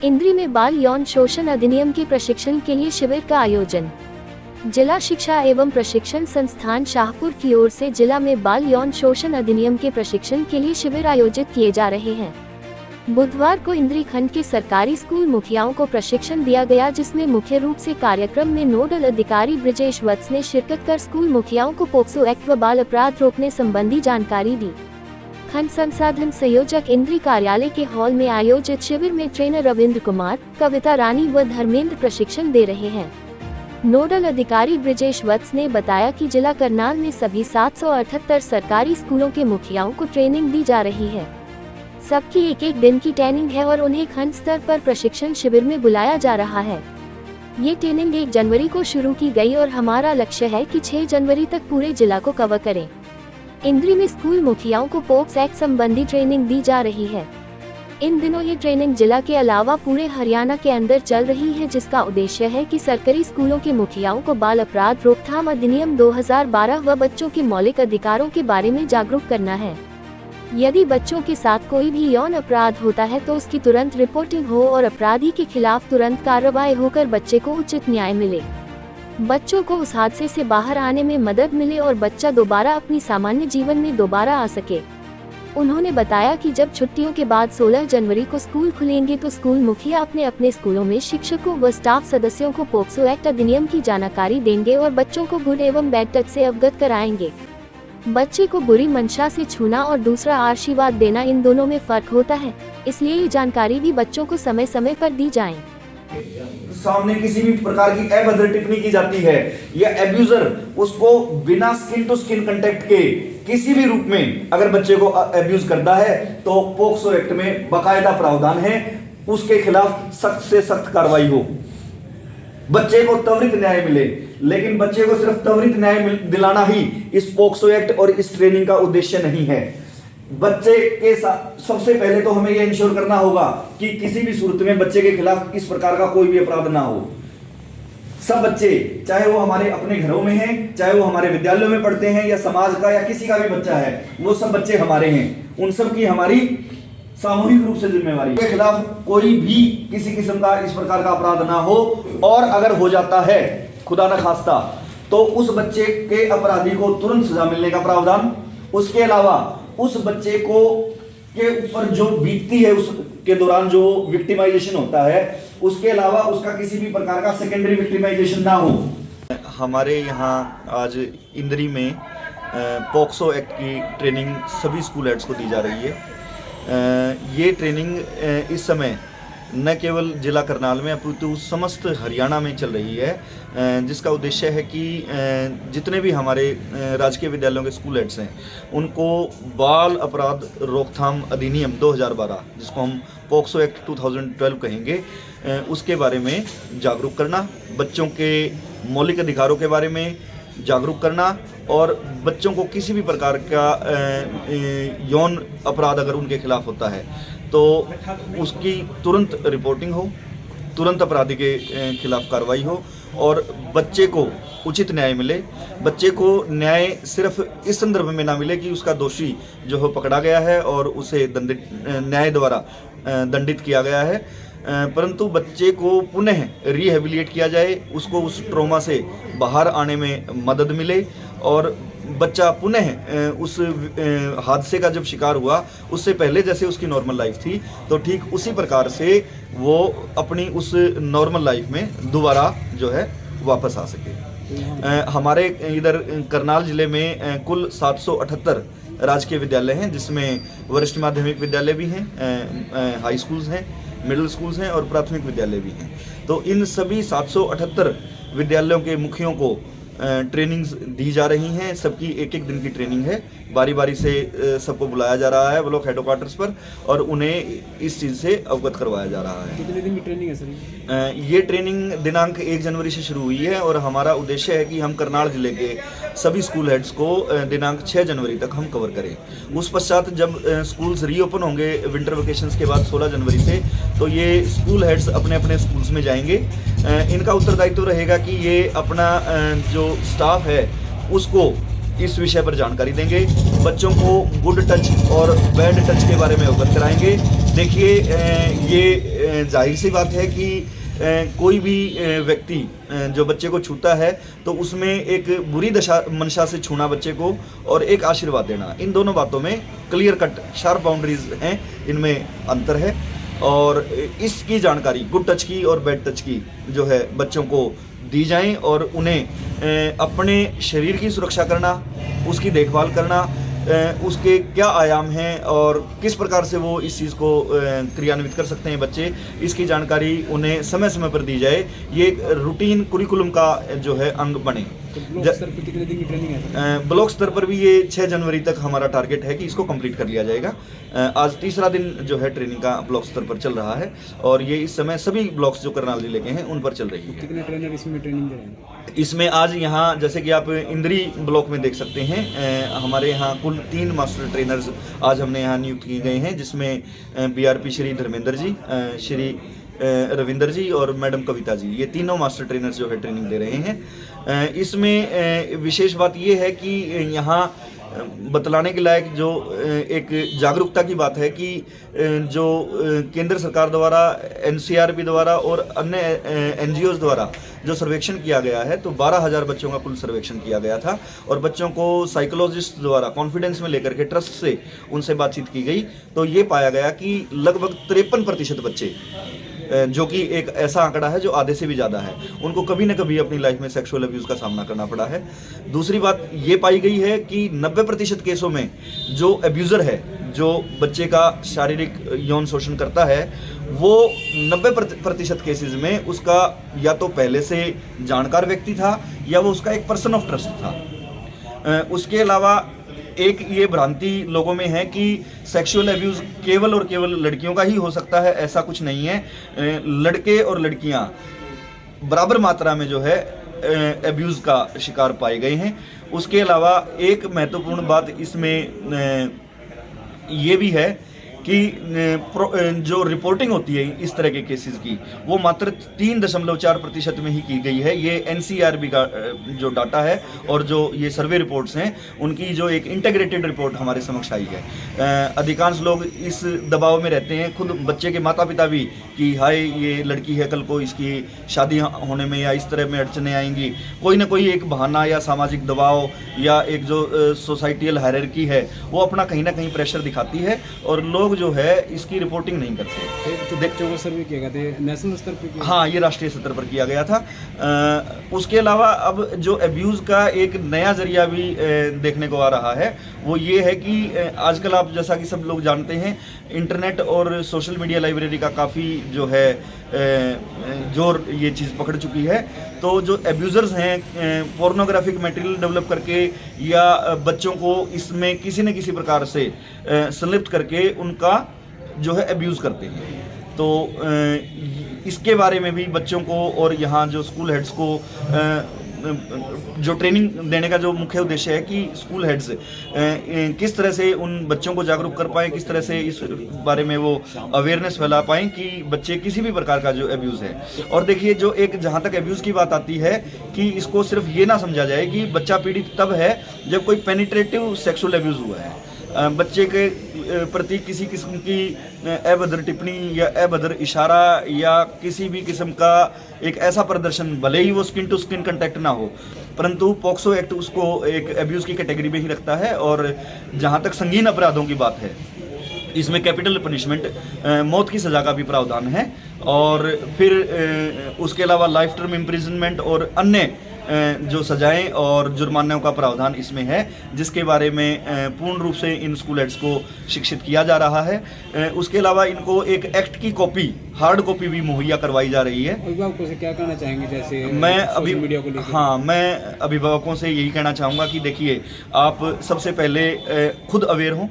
इंद्री में बाल यौन शोषण अधिनियम के प्रशिक्षण के लिए शिविर का आयोजन। जिला शिक्षा एवं प्रशिक्षण संस्थान शाहपुर की ओर से जिला में बाल यौन शोषण अधिनियम के प्रशिक्षण के लिए शिविर आयोजित किए जा रहे हैं। बुधवार को इंद्री खंड के सरकारी स्कूल मुखियाओं को प्रशिक्षण दिया गया, जिसमें मुख्य रूप से कार्यक्रम में नोडल अधिकारी ब्रिजेश वत्स ने शिरकत कर स्कूल मुखियाओं को पोक्सो एक्ट व बाल अपराध रोकने संबंधी जानकारी दी। खंड संसाधन संयोजक इंद्री कार्यालय के हॉल में आयोजित शिविर में ट्रेनर रविंद्र कुमार, कविता रानी व धर्मेंद्र प्रशिक्षण दे रहे हैं। नोडल अधिकारी ब्रिजेश वत्स ने बताया कि जिला करनाल में सभी 778 सरकारी स्कूलों के मुखियाओं को ट्रेनिंग दी जा रही है। सबकी एक दिन की ट्रेनिंग है और उन्हें खंड स्तर पर प्रशिक्षण शिविर में बुलाया जा रहा है। ये ट्रेनिंग 1 जनवरी को शुरू की गई और हमारा लक्ष्य है कि 6 जनवरी तक पूरे जिला को कवर करें। इंद्री में स्कूल मुखियाओं को पोक्सो एक्ट संबंधी ट्रेनिंग दी जा रही है। इन दिनों ये ट्रेनिंग जिला के अलावा पूरे हरियाणा के अंदर चल रही है, जिसका उद्देश्य है कि सरकारी स्कूलों के मुखियाओं को बाल अपराध रोकथाम अधिनियम 2012 व बच्चों के मौलिक अधिकारों के बारे में जागरूक करना है। यदि बच्चों के साथ कोई भी यौन अपराध होता है तो उसकी तुरंत रिपोर्टिंग हो और अपराधी के खिलाफ तुरंत कार्रवाई होकर बच्चे को उचित न्याय मिले, बच्चों को उस हादसे से बाहर आने में मदद मिले और बच्चा दोबारा अपनी सामान्य जीवन में दोबारा आ सके। उन्होंने बताया कि जब छुट्टियों के बाद 16 जनवरी को स्कूल खुलेंगे तो स्कूल मुखिया अपने अपने स्कूलों में शिक्षकों व स्टाफ सदस्यों को पोक्सो एक्ट अधिनियम की जानकारी देंगे और बच्चों को गुड एवं बैड टच से अवगत कराएंगे। बच्चे को बुरी मंशा से छूना और दूसरा आशीर्वाद देना, इन दोनों में फर्क होता है, इसलिए ये जानकारी भी बच्चों को समय समय पर दी जाए। सामने किसी भी प्रकार की अभद्र टिप्पणी की जाती है या एब्यूजर उसको बिना स्किन टू स्किन कांटेक्ट के किसी भी रूप में अगर बच्चे को एब्यूज करता है तो पोक्सो एक्ट में बाकायदा प्रावधान है, उसके खिलाफ सख्त से सख्त कार्रवाई हो, बच्चे को त्वरित न्याय मिले। लेकिन बच्चे को सिर्फ त्वरित न्याय दिलाना ही इस पोक्सो एक्ट और इस ट्रेनिंग का उद्देश्य नहीं है। बच्चे के साथ सबसे पहले तो हमें यह इंश्योर करना होगा कि किसी भी सूरत में बच्चे के खिलाफ इस प्रकार का कोई भी अपराध ना हो। सब बच्चे, चाहे वो हमारे अपने घरों में हैं, चाहे वो हमारे विद्यालयों में पढ़ते हैं या समाज का या किसी का भी बच्चा है, वो सब बच्चे हमारे हैं। उन सब की हमारी सामूहिक रूप से जिम्मेवारी के खिलाफ कोई भी किसी किस्म का इस प्रकार का अपराध ना हो, और अगर हो जाता है खुदा न खास्ता तो उस बच्चे के अपराधी को तुरंत सजा मिलने का प्रावधान। उसके अलावा उस बच्चे को के ऊपर जो बीतती है उसके दौरान जो विक्टिमाइजेशन होता है, उसके अलावा उसका किसी भी प्रकार का सेकेंडरी विक्टिमाइजेशन ना हो। हमारे यहाँ आज इंद्री में पोक्सो एक्ट की ट्रेनिंग सभी स्कूल हेड्स को दी जा रही है। ये ट्रेनिंग इस समय न केवल जिला करनाल में अपितु समस्त हरियाणा में चल रही है, जिसका उद्देश्य है कि जितने भी हमारे राजकीय विद्यालयों के स्कूल हेड्स हैं उनको बाल अपराध रोकथाम अधिनियम 2012, जिसको हम पोक्सो एक्ट 2012 कहेंगे, उसके बारे में जागरूक करना, बच्चों के मौलिक अधिकारों के बारे में जागरूक करना और बच्चों को किसी भी प्रकार का यौन अपराध अगर उनके खिलाफ होता है तो उसकी तुरंत रिपोर्टिंग हो, तुरंत अपराधी के खिलाफ कार्रवाई हो और बच्चे को उचित न्याय मिले। बच्चे को न्याय सिर्फ इस संदर्भ में ना मिले कि उसका दोषी जो है पकड़ा गया है और उसे न्याय द्वारा दंडित किया गया है, परंतु बच्चे को पुनः रिहेबिलिटेट किया जाए, उसको उस ट्रॉमा से बाहर आने में मदद मिले और बच्चा पुनः उस हादसे का जब शिकार हुआ उससे पहले जैसे उसकी नॉर्मल लाइफ थी तो ठीक उसी प्रकार से वो अपनी उस नॉर्मल लाइफ में दोबारा जो है वापस आ सके। हमारे इधर करनाल जिले में कुल 778 राजकीय विद्यालय हैं, जिसमें वरिष्ठ माध्यमिक विद्यालय भी हैं, हाई स्कूल्स हैं, मिडिल स्कूल्स हैं और प्राथमिक विद्यालय भी हैं। तो इन सभी 778 विद्यालयों के मुखियों को ट्रेनिंग्स दी जा रही हैं। सबकी एक दिन की ट्रेनिंग है, बारी बारी से सबको बुलाया जा रहा है ब्लॉक हेडक्वार्टर्स पर और उन्हें इस चीज़ से अवगत करवाया जा रहा है। कितने दिन की ट्रेनिंग है सर? ये ट्रेनिंग दिनांक 1 जनवरी से शुरू हुई है और हमारा उद्देश्य है कि हम करनाल जिले के सभी स्कूल हेड्स को दिनांक 6 जनवरी तक हम कवर करें। उस पश्चात जब स्कूल्स रीओपन होंगे विंटर वेकेशंस के बाद 16 जनवरी से, तो ये स्कूल हेड्स अपने अपने स्कूल्स में जाएंगे। इनका उत्तरदायित्व रहेगा कि ये अपना जो स्टाफ है उसको इस विषय पर जानकारी देंगे, बच्चों को गुड टच और बैड टच के बारे में अवगत कराएंगे देखिए ये जाहिर सी बात है कि कोई भी व्यक्ति जो बच्चे को छूता है तो उसमें एक बुरी दशा मंशा से छूना बच्चे को और एक आशीर्वाद देना, इन दोनों बातों में क्लियर कट शार्प बाउंड्रीज हैं, इनमें अंतर है। और इसकी जानकारी गुड टच की और बैड टच की जो है बच्चों को दी जाए और उन्हें अपने शरीर की सुरक्षा करना, उसकी देखभाल करना, उसके क्या आयाम हैं और किस प्रकार से वो इस चीज़ को क्रियान्वित कर सकते हैं बच्चे, इसकी जानकारी उन्हें समय समय पर दी जाए। ये एक रूटीन कुरिकुलम का जो है अंग बने। तो ब्लॉक स्तर पर कितने दिन की ट्रेनिंग है? ब्लॉक स्तर पर भी ये 6 जनवरी तक हमारा टारगेट है कि इसको कंप्लीट कर लिया जाएगा। आज तीसरा दिन जो है ट्रेनिंग का ब्लॉक स्तर पर चल रहा है और ये इस समय सभी ब्लॉक्स जो करनाल जिले के हैं उन पर चल रही है। कितने ट्रेनर इसमें ट्रेनिंग दे रहे हैं? इसमें आज यहाँ जैसे कि आप इंद्री ब्लॉक में देख सकते हैं, हमारे यहाँ कुल 3 मास्टर ट्रेनर्स आज हमने यहाँ नियुक्त किए गए हैं, जिसमें BRP श्री धर्मेंद्र जी, श्री रविंदर जी और मैडम कविता जी, ये तीनों मास्टर ट्रेनर्स जो है ट्रेनिंग दे रहे हैं। इसमें विशेष बात ये है कि यहाँ बतलाने के लायक जो एक जागरूकता की बात है कि जो केंद्र सरकार द्वारा, NCRB द्वारा और अन्य NGOs द्वारा जो सर्वेक्षण किया गया है, तो 12,000 बच्चों का कुल सर्वेक्षण किया गया था और बच्चों को साइकोलॉजिस्ट द्वारा कॉन्फिडेंस में लेकर के ट्रस्ट से उनसे बातचीत की गई, तो ये पाया गया कि लगभग 53% बच्चे, जो कि एक ऐसा आंकड़ा है जो आधे से भी ज़्यादा है, उनको कभी न कभी अपनी लाइफ में सेक्सुअल अब्यूज़ का सामना करना पड़ा है। दूसरी बात ये पाई गई है कि 90% केसों में जो अब्यूज़र है, जो बच्चे का शारीरिक यौन शोषण करता है, वो 90% केसेस में उसका या तो पहले से जानकार व्यक्ति था या वो उसका एक पर्सन ऑफ ट्रस्ट था। उसके अलावा एक ये भ्रांति लोगों में है कि सेक्सुअल अब्यूज़ केवल और केवल लड़कियों का ही हो सकता है, ऐसा कुछ नहीं है। लड़के और लड़कियां बराबर मात्रा में जो है अब्यूज़ का शिकार पाए गए हैं। उसके अलावा एक महत्वपूर्ण बात इसमें ये भी है कि जो रिपोर्टिंग होती है इस तरह के केसेस की, वो मात्र 3.4% में ही की गई है। ये NCRB का जो डाटा है और जो ये सर्वे रिपोर्ट्स हैं, उनकी जो एक इंटीग्रेटेड रिपोर्ट हमारे समक्ष आई है। अधिकांश लोग इस दबाव में रहते हैं, खुद बच्चे के माता पिता भी, कि हाय ये लड़की है, कल को इसकी शादी होने में या इस तरह में अड़चने आएंगी, कोई ना कोई एक बहाना या सामाजिक दबाव या एक जो सोसाइटियल हायरार्की है वो अपना कहीं ना कहीं प्रेशर दिखाती है और लोग जो है इसकी रिपोर्टिंग नहीं करते। तो बच्चों को सर्वे किया गया था नेशनल स्तर पर? हाँ, ये राष्ट्रीय स्तर पर किया गया था। उसके अलावा अब जो अब्यूज़ का एक नया जरिया भी देखने को आ रहा है, वो ये है कि आजकल आप जैसा कि सब लोग जानते हैं, इंटरनेट और सोशल मीडिया लाइब्रेरी का काफ़ी जो है जोर ये चीज़ पकड़ चुकी है। तो जो अब्यूज़र्स हैं पोर्नोग्राफिक मटेरियल डेवलप करके या बच्चों को इसमें किसी न किसी प्रकार से संलिप्त करके उनका जो है अब्यूज़ करते हैं। तो इसके बारे में भी बच्चों को और यहाँ जो स्कूल हेड्स को जो ट्रेनिंग देने का जो मुख्य उद्देश्य है कि स्कूल हेड्स किस तरह से उन बच्चों को जागरूक कर पाएँ, किस तरह से इस बारे में वो अवेयरनेस फैला पाएँ कि बच्चे किसी भी प्रकार का जो अब्यूज़ है। और देखिए, जो एक जहाँ तक अब्यूज़ की बात आती है कि इसको सिर्फ ये ना समझा जाए कि बच्चा पीड़ित तब है जब कोई पेनिट्रेटिव सेक्सुअल अब्यूज़ हुआ है। बच्चे के प्रति किसी किस्म की अभद्र टिप्पणी या अभद्र इशारा या किसी भी किस्म का एक ऐसा प्रदर्शन, भले ही वो स्किन टू स्किन कंटेक्ट ना हो, परंतु पॉक्सो एक्ट उसको एक अब्यूज़ की कैटेगरी में ही रखता है। और जहाँ तक संगीन अपराधों की बात है, इसमें कैपिटल पनिशमेंट, मौत की सज़ा का भी प्रावधान है। और फिर उसके अलावा लाइफ टर्म इम्प्रिजनमेंट और अन्य जो सजाएं और जुर्मानों का प्रावधान इसमें है, जिसके बारे में पूर्ण रूप से इन स्कूल हेड्स को शिक्षित किया जा रहा है। उसके अलावा इनको एक एक्ट की कॉपी, हार्ड कॉपी भी मुहैया करवाई जा रही है। अभिभावकों से क्या कहना चाहेंगे? जैसे मैं अभिभावकों से यही कहना चाहूँगा कि देखिए, आप सबसे पहले खुद अवेयर हों,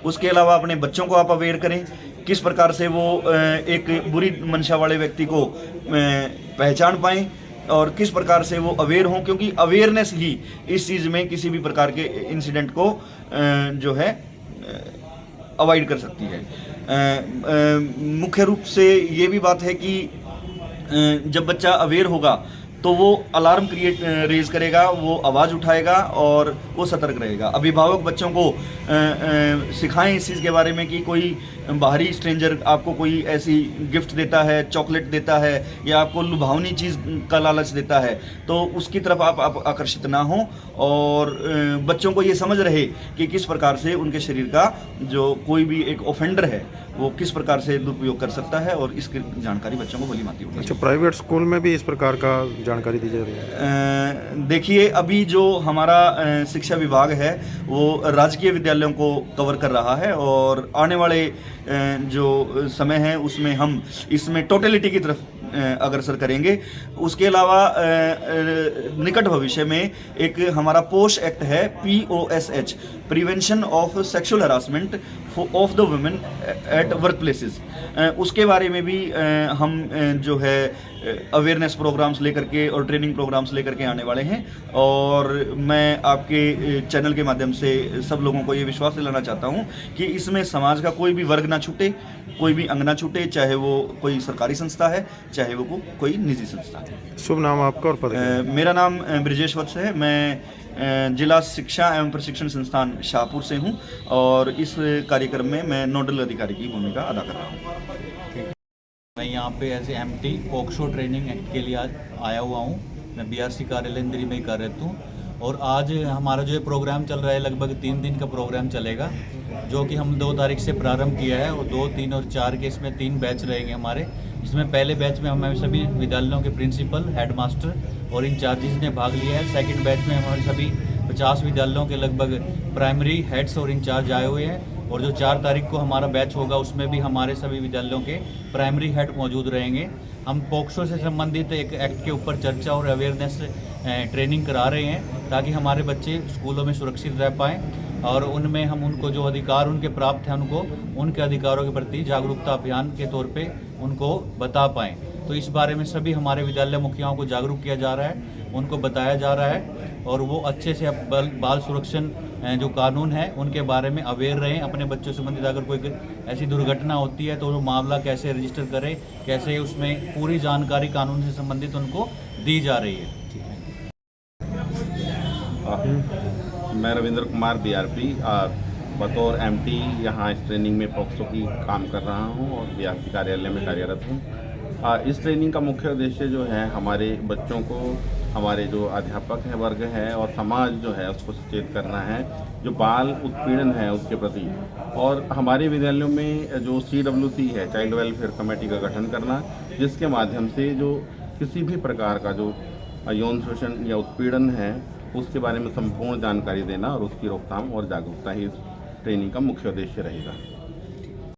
उसके अलावा अपने बच्चों को आप अवेयर करें किस प्रकार से वो एक बुरी मंशा वाले व्यक्ति को पहचान पाएँ और किस प्रकार से वो अवेयर हों, क्योंकि अवेयरनेस ही इस चीज़ में किसी भी प्रकार के इंसिडेंट को जो है अवॉइड कर सकती है। मुख्य रूप से ये भी बात है कि जब बच्चा अवेयर होगा तो वो अलार्म रेज करेगा, वो आवाज़ उठाएगा और वो सतर्क रहेगा। अभिभावक बच्चों को सिखाएं इस चीज़ के बारे में कि कोई बाहरी स्ट्रेंजर आपको कोई ऐसी गिफ्ट देता है, चॉकलेट देता है या आपको लुभावनी चीज़ का लालच देता है, तो उसकी तरफ आप आकर्षित ना हो और बच्चों को ये समझ रहे कि किस प्रकार से उनके शरीर का जो कोई भी एक ऑफेंडर है वो किस प्रकार से दुरुपयोग कर सकता है, और इसकी जानकारी बच्चों को भली भांति होगी। अच्छा, प्राइवेट स्कूल में भी इस प्रकार का जानकारी दी जा रही है? देखिए, अभी जो हमारा शिक्षा विभाग है वो राजकीय विद्यालयों को कवर कर रहा है, और आने वाले जो समय है उसमें हम इसमें टोटलिटी की तरफ अग्रसर करेंगे। उसके अलावा निकट भविष्य में एक हमारा पोश एक्ट है, POSH, prevention of sexual harassment of the women at work places, उसके बारे में भी हम जो है अवेयरनेस प्रोग्राम्स लेकर के और ट्रेनिंग प्रोग्राम्स लेकर के आने वाले हैं। और मैं आपके चैनल के माध्यम से सब लोगों को ये विश्वास दिलाना चाहता हूँ कि इसमें समाज का कोई भी वर्ग ना छूटे, कोई भी अंग ना छूटे, चाहे वो कोई सरकारी संस्था है, चाहे वो कोई निजी संस्था है। शुभ नाम आपका और पद? मेरा नाम ब्रिजेश वत्स है। मैं जिला शिक्षा एवं प्रशिक्षण संस्थान शाहपुर से हूँ, और इस कार्यक्रम में मैं नोडल अधिकारी की भूमिका अदा कर रहा हूँ। मैं यहाँ पे as MT POCSO training act के लिए आज आया हुआ हूँ। मैं BRC कार्यालय इंद्री में ही कार्यरत हूँ, और आज हमारा जो प्रोग्राम चल रहा है लगभग 3 दिन का प्रोग्राम चलेगा, जो कि हम 2 तारीख से प्रारंभ किया है, और 2, 3 और 4 के इसमें 3 बैच रहेंगे हमारे। इसमें पहले बैच में हमारे सभी विद्यालयों के प्रिंसिपल, हेडमास्टर और इंचार्जेस ने भाग लिया है। सेकंड बैच में हमारे सभी 50 विद्यालयों के लगभग प्राइमरी हेड्स और इंचार्ज आए हुए हैं, और जो 4 तारीख को हमारा बैच होगा उसमें भी हमारे सभी विद्यालयों के प्राइमरी हेड मौजूद रहेंगे। हम पॉक्सो से संबंधित एक एक्ट के ऊपर चर्चा और अवेयरनेस ट्रेनिंग करा रहे हैं, ताकि हमारे बच्चे स्कूलों में सुरक्षित रह पाएँ, और उनमें हम उनको जो अधिकार उनके प्राप्त हैं उनको उनके अधिकारों के प्रति जागरूकता अभियान के तौर पे उनको बता पाएँ। तो इस बारे में सभी हमारे विद्यालय मुखियाओं को जागरूक किया जा रहा है, उनको बताया जा रहा है, और वो अच्छे से बाल सुरक्षण जो कानून है उनके बारे में अवेयर रहें। अपने बच्चों से संबंधित अगर कोई ऐसी दुर्घटना होती है तो वो मामला कैसे रजिस्टर करें, कैसे उसमें पूरी जानकारी कानून से संबंधित उनको दी जा रही है। मैं रविंद्र कुमार BRP बतौर MT यहाँ इस ट्रेनिंग में पॉक्सो की काम कर रहा हूँ, और BRC कार्यालय में कार्यरत हूँ। इस ट्रेनिंग का मुख्य उद्देश्य जो है हमारे बच्चों को, हमारे जो अध्यापक हैं वर्ग है और समाज जो है उसको सचेत करना है जो बाल उत्पीड़न है उसके प्रति, और हमारे विद्यालयों में जो CWC है, चाइल्ड वेलफेयर कमेटी का गठन करना, जिसके माध्यम से जो किसी भी प्रकार का जो यौन शोषण या उत्पीड़न है उसके बारे में संपूर्ण जानकारी देना और उसकी रोकथाम और जागरूकता ही इस ट्रेनिंग का मुख्य उद्देश्य रहेगा।